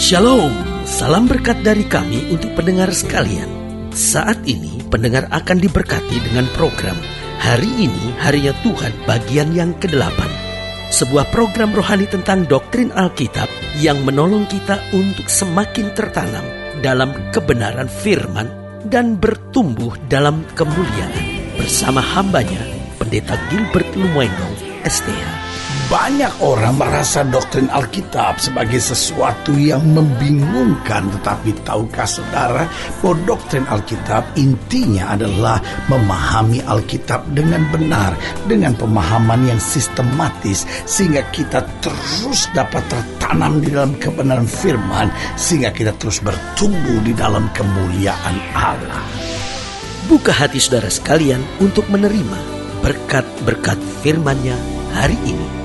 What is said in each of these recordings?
Shalom, salam berkat dari kami untuk pendengar sekalian. Saat ini pendengar akan diberkati dengan program Hari Ini Harinya Tuhan bagian yang ke-8. Sebuah program rohani tentang doktrin Alkitab yang menolong kita untuk semakin tertanam dalam kebenaran firman dan bertumbuh dalam kemuliaan. Bersama hambanya, Pendeta Gilbert Lumoino, STH. Banyak orang merasa doktrin Alkitab sebagai sesuatu yang membingungkan. Tetapi tahukah saudara bahwa doktrin Alkitab intinya adalah memahami Alkitab dengan benar, dengan pemahaman yang sistematis, sehingga kita terus dapat tertanam di dalam kebenaran firman, sehingga kita terus bertumbuh di dalam kemuliaan Allah. Buka hati saudara sekalian untuk menerima berkat-berkat firman-Nya hari ini.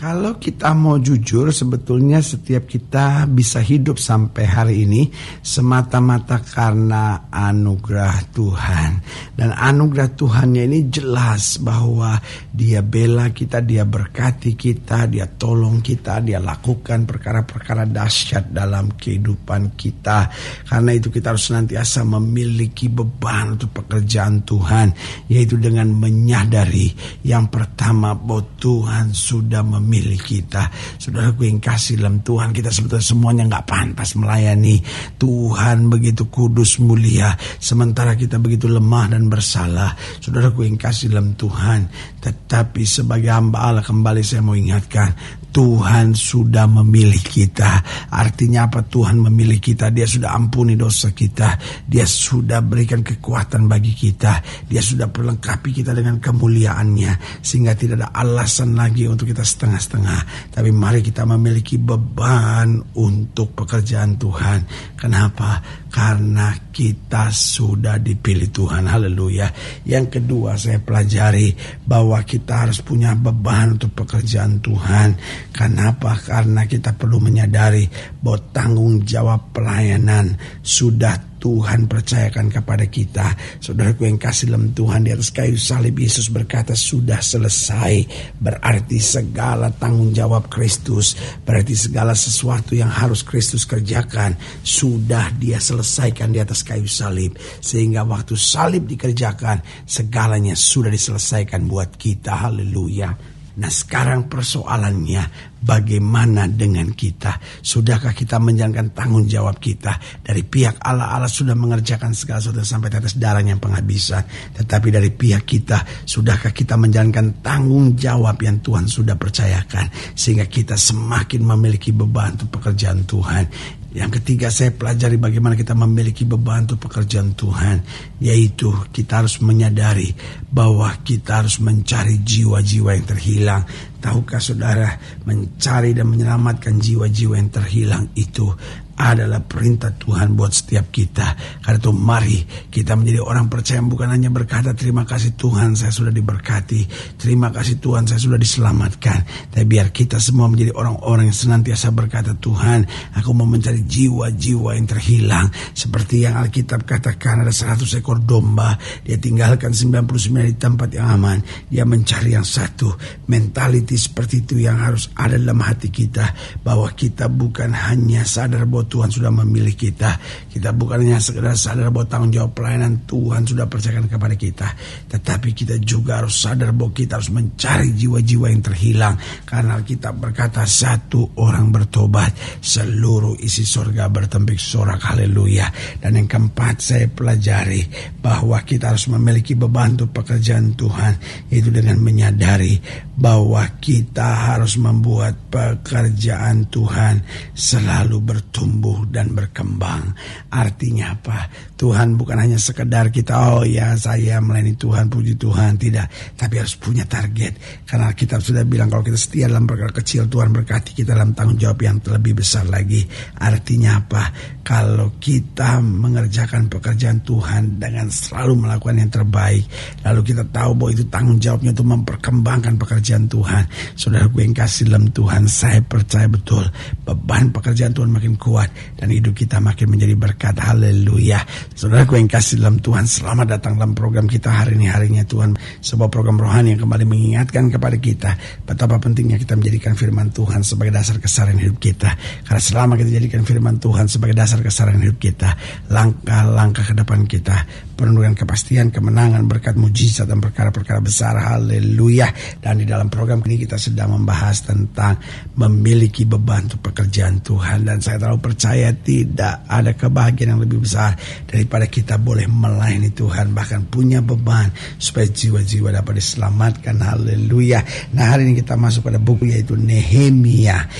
Kalau kita mau jujur, sebetulnya setiap kita bisa hidup sampai hari ini semata-mata karena anugerah Tuhan. Dan anugerah Tuhannya ini jelas bahwa Dia bela kita, Dia berkati kita, Dia tolong kita, Dia lakukan perkara-perkara dahsyat dalam kehidupan kita. Karena itu kita harus senantiasa memiliki beban untuk pekerjaan Tuhan, yaitu dengan menyadari yang pertama bahwa Tuhan sudah memilih kita. Saudaraku yang kasih dalam Tuhan, kita sebetulnya semuanya gak pantas melayani Tuhan begitu kudus mulia, sementara kita begitu lemah dan bersalah. Saudaraku yang kasih dalam Tuhan, tetapi sebagai hamba Allah, kembali saya mau ingatkan, Tuhan sudah memilih kita. Artinya apa Tuhan memilih kita? Dia sudah ampuni dosa kita, Dia sudah berikan kekuatan bagi kita, Dia sudah perlengkapi kita dengan kemuliaannya, sehingga tidak ada alasan lagi untuk kita setengah-setengah. Tapi mari kita memiliki beban untuk pekerjaan Tuhan. Kenapa? Karena kita sudah dipilih Tuhan. Haleluya. Yang kedua, saya pelajari bahwa kita harus punya beban untuk pekerjaan Tuhan. Kenapa? Karena kita perlu menyadari bahwa tanggung jawab pelayanan sudah Tuhan percayakan kepada kita. Saudaraku yang kasih dalam Tuhan, di atas kayu salib Yesus berkata sudah selesai. Berarti segala tanggung jawab Kristus, berarti segala sesuatu yang harus Kristus kerjakan sudah Dia selesaikan di atas kayu salib. Sehingga waktu salib dikerjakan, segalanya sudah diselesaikan buat kita. Haleluya. Nah sekarang persoalannya, bagaimana dengan kita? Sudahkah kita menjalankan tanggung jawab kita? Dari pihak Allah, Allah sudah mengerjakan segala sesuatu sampai tetes darahnya penghabisan. Tetapi dari pihak kita, sudahkah kita menjalankan tanggung jawab yang Tuhan sudah percayakan, sehingga kita semakin memiliki beban untuk pekerjaan Tuhan. Yang ketiga, saya pelajari bagaimana kita memiliki beban untuk pekerjaan Tuhan, yaitu kita harus menyadari bahwa kita harus mencari jiwa-jiwa yang terhilang. Tahukah saudara, mencari dan menyelamatkan jiwa-jiwa yang terhilang itu adalah perintah Tuhan buat setiap kita. Karena itu mari kita menjadi orang percaya, bukan hanya berkata terima kasih Tuhan saya sudah diberkati, terima kasih Tuhan saya sudah diselamatkan, tapi biar kita semua menjadi orang-orang yang senantiasa berkata, Tuhan aku mau mencari jiwa-jiwa yang terhilang. Seperti yang Alkitab katakan, ada 100 ekor domba, dia tinggalkan 99 di tempat yang aman, dia mencari yang satu. Mentality seperti itu yang harus ada dalam hati kita, bahwa kita bukan hanya sadar bahwa Tuhan sudah memilih kita. Kita bukan hanya sekedar sadar bahwa tanggung jawab pelayanan Tuhan sudah percayakan kepada kita, tetapi kita juga harus sadar bahwa kita harus mencari jiwa-jiwa yang terhilang. Karena kita berkata, satu orang bertobat, seluruh isi surga bertempik sorak. Haleluya. Dan yang keempat, saya pelajari bahwa kita harus memiliki beban untuk pekerjaan Tuhan, yaitu dengan menyadari bahwa kita harus membuat pekerjaan Tuhan selalu bertumbuh dan berkembang. Artinya apa? Tuhan bukan hanya sekedar kita, oh ya saya melayani Tuhan, puji Tuhan, tidak. Tapi harus punya target. Karena kita sudah bilang kalau kita setia dalam perkara kecil, Tuhan berkati kita dalam tanggung jawab yang lebih besar lagi. Artinya apa? Kalau kita mengerjakan pekerjaan Tuhan dengan selalu melakukan yang terbaik, lalu kita tahu bahwa itu tanggung jawabnya untuk memperkembangkan pekerjaan Tuhan. Saudara gue yang kasih dalam Tuhan, saya percaya betul beban pekerjaan Tuhan makin kuat. kuat dan hidup kita makin menjadi berkat. Haleluya. Saudaraku yang kasih dalam Tuhan, selamat datang dalam program kita hari ini, harinya Tuhan. Sebuah program rohani yang kembali mengingatkan kepada kita betapa pentingnya kita menjadikan firman Tuhan sebagai dasar keseharian hidup kita. Karena selama kita jadikan firman Tuhan sebagai dasar keseharian hidup kita, langkah-langkah ke depan kita penuh dengan kepastian, kemenangan, berkat, mujizat, dan perkara-perkara besar. Haleluya. Dan di dalam program ini kita sedang membahas tentang memiliki beban untuk pekerjaan Tuhan. Dan saya terlalu percaya tidak ada kebahagiaan yang lebih besar daripada kita boleh melayani Tuhan, bahkan punya beban supaya jiwa-jiwa dapat diselamatkan. Haleluya. Nah, hari ini kita masuk pada buku yaitu Nehemia.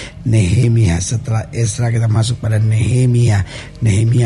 Setelah Esra kita masuk pada Nehemia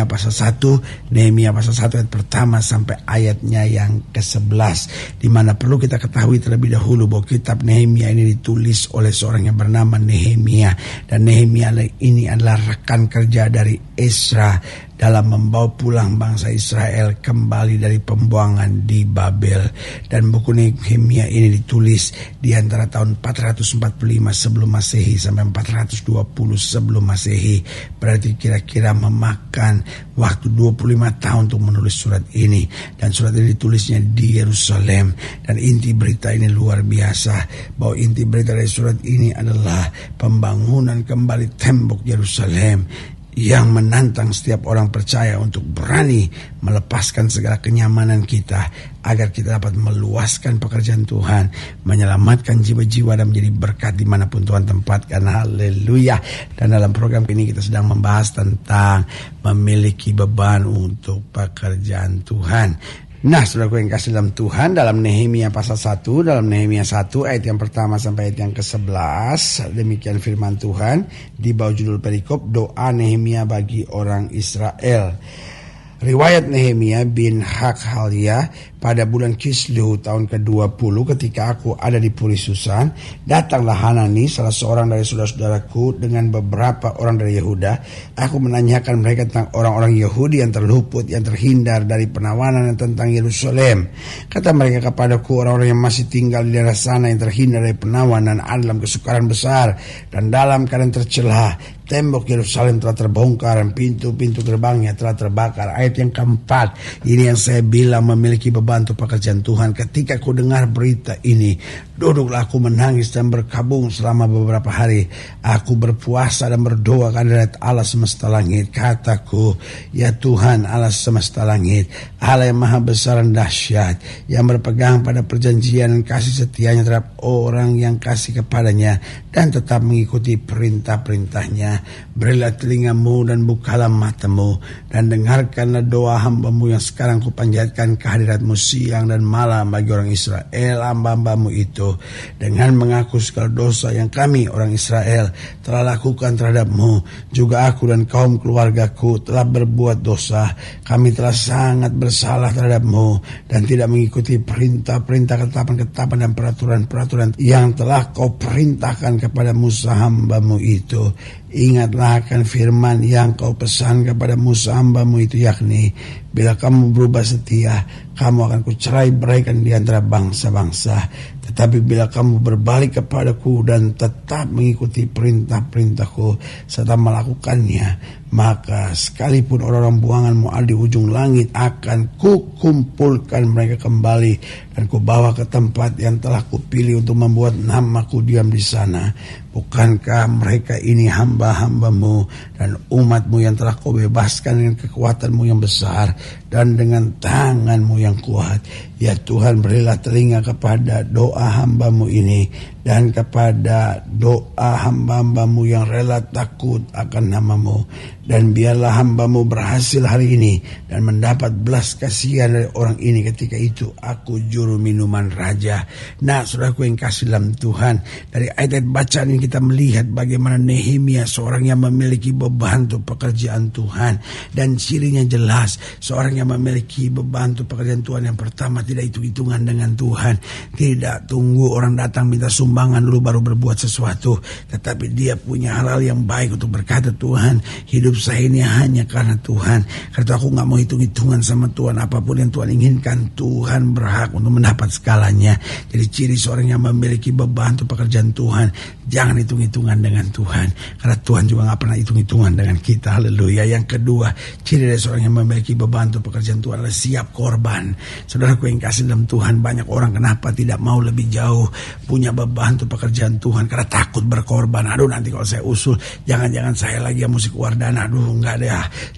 pasal 1. Nehemia pasal 1 ayat pertama sampai ayatnya yang ke-11, di mana perlu kita ketahui terlebih dahulu bahwa kitab Nehemia ini ditulis oleh seorang yang bernama Nehemia, dan Nehemia ini adalah rekan kerja dari Esra dalam membawa pulang bangsa Israel kembali dari pembuangan di Babel. Dan buku Nehemia ini ditulis di antara tahun 445 sebelum Masehi sampai 420 sebelum Masehi. Berarti kira-kira memakan waktu 25 tahun untuk menulis surat ini. Dan surat ini ditulisnya di Yerusalem. Dan inti berita ini luar biasa, bahwa inti berita dari surat ini adalah pembangunan kembali tembok Yerusalem yang menantang setiap orang percaya untuk berani melepaskan segala kenyamanan kita agar kita dapat meluaskan pekerjaan Tuhan, menyelamatkan jiwa-jiwa dan menjadi berkat dimanapun Tuhan tempatkan. Haleluya. Dan dalam program ini kita sedang membahas tentang memiliki beban untuk pekerjaan Tuhan. Nah, saudaraku yang kasih dalam Tuhan, dalam Nehemia pasal 1, dalam Nehemia 1 ayat yang pertama sampai ayat yang ke-11, demikian firman Tuhan di bawah judul perikop doa Nehemia bagi orang Israel. Riwayat Nehemia bin Hakhalia, pada bulan Kislew tahun ke-20 ketika aku ada di Puri Susan, datanglah Hanani salah seorang dari saudara-saudaraku dengan beberapa orang dari Yehuda. Aku menanyakan mereka tentang orang-orang Yahudi yang terluput, yang terhindar dari penawanan, dan tentang Yerusalem. Kata mereka kepadaku, orang-orang yang masih tinggal di daerah sana yang terhindar dari penawanan ada dalam kesukaran besar dan dalam keadaan tercela. Tembok Yerusalem telah terbongkar dan pintu-pintu gerbangnya telah terbakar. Ayat yang keempat, ini yang saya bilang memiliki beban untuk pekerjaan Tuhan. Ketika aku dengar berita ini, duduklah aku menangis dan berkabung selama beberapa hari. Aku berpuasa dan berdoa kepada Allah semesta langit. Kataku, ya Tuhan Allah semesta langit, Allah yang maha besar dan dahsyat, yang berpegang pada perjanjian dan kasih setianya terhadap orang yang kasih kepadanya dan tetap mengikuti perintah-perintahnya. Berilah telingamu dan bukalah matamu dan dengarkanlah doa hambamu yang sekarang kupanjatkan kehadiratmu siang dan malam bagi orang Israel hamba-hambamu itu, dengan mengaku segala dosa yang kami orang Israel telah lakukan terhadapmu. Juga aku dan kaum keluargaku telah berbuat dosa. Kami telah sangat bersalah terhadapmu dan tidak mengikuti perintah-perintah, ketetapan-ketetapan dan peraturan-peraturan yang telah kau perintahkan kepada Musa hambamu itu. Ingatlah akan firman yang kau pesan kepada Musa hambamu itu, yakni bila kamu berubah setia, kamu akan kucerai-beraikan di antara bangsa-bangsa. Tetapi bila kamu berbalik kepadaku dan tetap mengikuti perintah-perintahku serta melakukannya, maka sekalipun orang-orang buanganmu ada di ujung langit, akan kukumpulkan mereka kembali dan kubawa ke tempat yang telah kupilih untuk membuat namaku diam di sana. Bukankah mereka ini hamba-hambamu dan umatmu yang telah kau bebaskan dengan kekuatanmu yang besar dan dengan tanganmu yang kuat? Ya Tuhan, berilah telinga kepada doa hambamu ini dan kepada doa hamba-hambamu yang rela takut akan namamu. Dan biarlah hambamu berhasil hari ini dan mendapat belas kasihan dari orang ini ketika itu aku juru minuman raja. Nah, saudaraku yang kasih dalam Tuhan, dari ayat-ayat bacaan ini kita melihat bagaimana Nehemia seorang yang memiliki beban untuk pekerjaan Tuhan. Dan cirinya jelas, seorang yang memiliki beban untuk pekerjaan Tuhan, yang pertama tidak hitung-hitungan dengan Tuhan. Tidak tunggu orang datang minta sumbangan dulu baru berbuat sesuatu, tetapi dia punya hal-hal yang baik untuk berkata, Tuhan, hidup saya ini hanya karena Tuhan. Karena aku gak mau hitung-hitungan sama Tuhan. Apapun yang Tuhan inginkan, Tuhan berhak untuk mendapat segalanya. Jadi ciri seorang yang memiliki beban untuk pekerjaan Tuhan, Jangan hitung-hitungan dengan Tuhan, karena Tuhan juga gak pernah hitung-hitungan dengan kita. Haleluya. Yang kedua, ciri dari seorang yang memiliki beban untuk pekerjaan Tuhan adalah siap korban. Saudaraku yang kasih dalam Tuhan, banyak orang kenapa tidak mau lebih jauh punya beban untuk pekerjaan Tuhan? Karena takut berkorban. Aduh, nanti kalau saya usul, jangan-jangan saya lagi yang mesti keluar dana. Aduh, enggak deh.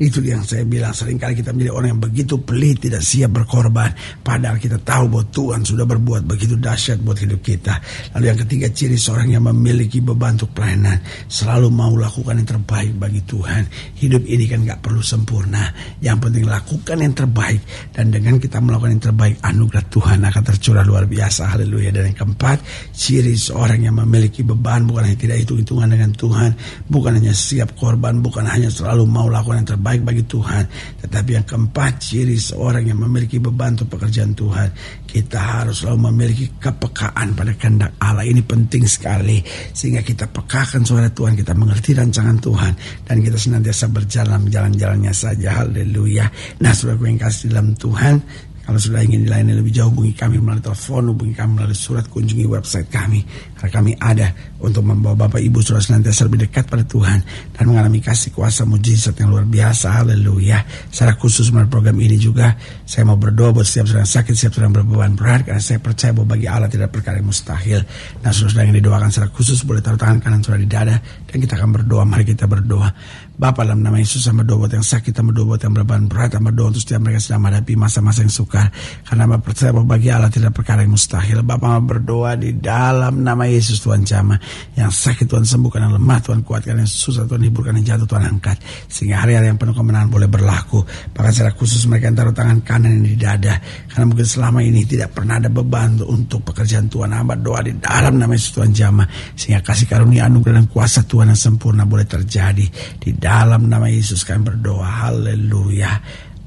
Itu yang saya bilang, seringkali kita menjadi orang yang begitu pelit, tidak siap berkorban, padahal kita tahu bahwa Tuhan sudah berbuat begitu dahsyat buat hidup kita. Lalu yang ketiga, ciri seorang yang memiliki beban untuk pelayanan, selalu mau lakukan yang terbaik bagi Tuhan. Hidup ini kan gak perlu sempurna, yang penting lakukan yang terbaik, dan dengan kita melakukan yang terbaik, anugerah Tuhan akan tercurah luar biasa. Haleluya. Dan yang keempat, ciri seorang yang memiliki beban bukan hanya tidak hitung-hitungan dengan Tuhan, bukan hanya siap korban, bukan hanya selalu mau lakukan yang terbaik bagi Tuhan, tetapi yang keempat, ciri seorang yang memiliki beban untuk pekerjaan Tuhan, kita harus selalu memiliki kepekaan pada kehendak Allah. Ini penting sekali, sehingga kita pekakan suara Tuhan, kita mengerti rancangan Tuhan, dan kita senantiasa berjalan jalan-jalannya saja. Haleluya. Nah, saudaraku yang kasih dalam Tuhan, kalau sudah ingin dilayani lebih jauh, hubungi kami melalui telepon, hubungi kami melalui surat, kunjungi website kami. Karena kami ada untuk membawa Bapak Ibu Saudara senantiasa lebih dekat pada Tuhan dan mengalami kasih kuasa mujizat yang luar biasa. Haleluya. Secara khusus melalui program ini juga, saya mau berdoa buat setiap saudara yang sakit, setiap saudara yang berbeban berat, karena saya percaya bahwa bagi Allah tidak perkara yang mustahil. Nah, saudara yang didoakan secara khusus boleh taruh tangan kanan saudara di dada, dan kita akan berdoa. Mari kita berdoa. Bapa, dalam nama Yesus, sama doa buat yang sakit, sama doa buat yang berbeban berat, sama doa untuk setiap mereka sedang menghadapi masa-masa yang sukar, karena Bapa percaya bahwa bagi Allah tidak perkara yang mustahil. Bapa berdoa di dalam nama Yesus, Tuhan jamah yang sakit Tuhan sembuhkan, yang lemah Tuhan kuatkan, yang susah Tuhan hiburkan, yang jatuh Tuhan angkat, sehingga hari-hari yang penuh kemenangan boleh berlaku. Bahkan secara khusus mereka yang taruh tangan kanan yang di dada, karena mungkin selama ini tidak pernah ada beban untuk pekerjaan Tuhan. Hamba doa di dalam nama Yesus, Tuhan jamah, sehingga kasih karunia, anugerah dan kuasa Tuhan yang sempurna boleh terjadi. Di dalam nama Yesus kami berdoa. Haleluya.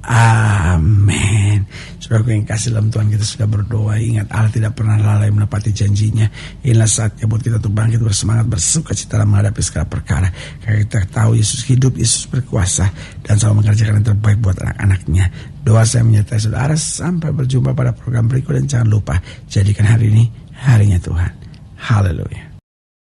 Amin. Saudaraku yang kasih dalam Tuhan, kita sudah berdoa. Ingat, Allah tidak pernah lalai menepati janjinya. Inilah saatnya buat kita untuk bangkit bersemangat, bersuka cita dalam menghadapi segala perkara, karena kita tahu Yesus hidup, Yesus berkuasa, dan selalu mengerjakan yang terbaik buat anak-anaknya. Doa saya menyertai saudara. Sampai berjumpa pada program berikut, dan jangan lupa jadikan hari ini harinya Tuhan. Haleluya.